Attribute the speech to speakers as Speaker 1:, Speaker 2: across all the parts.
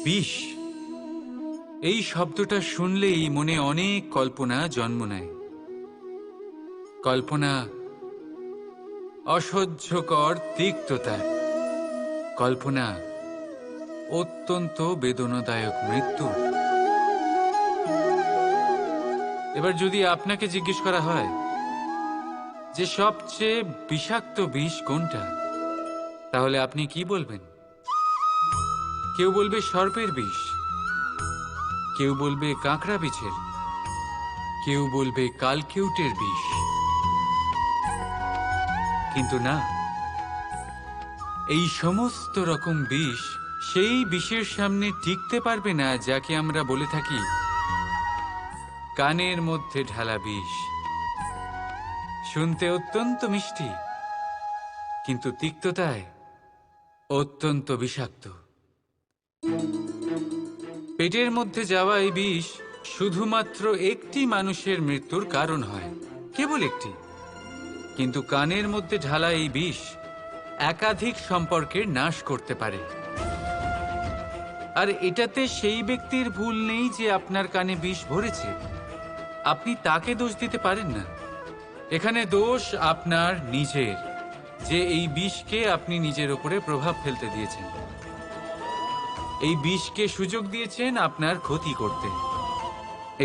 Speaker 1: বিষ, এই শব্দটা শুনলেই মনে অনেক কল্পনা জন্ম নেয়। কল্পনা অসহ্যকর তিক্ততার, কল্পনা অত্যন্ত বেদনাদায়ক মৃত্যুর। এবার যদি আপনাকে জিজ্ঞেস করা হয় যে সবচেয়ে বিষাক্ত বিষ কোনটা, তাহলে আপনি কি বলবেন? কেউ বলবে সর্পের বিষ, কেউ বলবে কাঁকড়া বিছের, কেউ বলবে কালকেউটের বিষ। কিন্তু না, এই সমস্ত রকম বিষ সেই বিষের সামনে টিকতে পারবে না যাকে আমরা বলে থাকি কানের মধ্যে ঢালা বিষ। শুনতে অত্যন্ত মিষ্টি, কিন্তু তিক্ততায় অত্যন্ত বিষাক্ত। পেটের মধ্যে যাওয়া এই বিষ শুধুমাত্র একটি মানুষের মৃত্যুর কারণ হয়, কেবল একটি। কিন্তু কানের মধ্যে ঢালা এই বিষ একাধিক সম্পর্কের নাশ করতে পারে। আর এটাতে সেই ব্যক্তির ভুল নেই যে আপনার কানে বিষ ভরেছে। আপনি তাকে দোষ দিতে পারেন না। এখানে দোষ আপনার নিজের, যে এই বিষকে আপনি নিজের উপরে প্রভাব ফেলতে দিয়েছেন। এই বিষকে সুযোগ দিয়েছেন আপনার ক্ষতি করতে।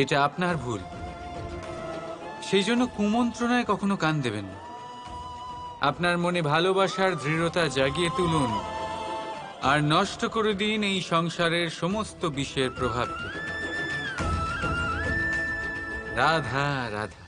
Speaker 1: এটা আপনার ভুল। সেই জন্য কুমন্ত্রণায় কখনো কান দেবেন না। আপনার মনে ভালোবাসার দৃঢ়তা জাগিয়ে তুলুন আর নষ্ট করে দিন এই সংসারের সমস্ত বিষের প্রভাবকে। রাধা রাধা।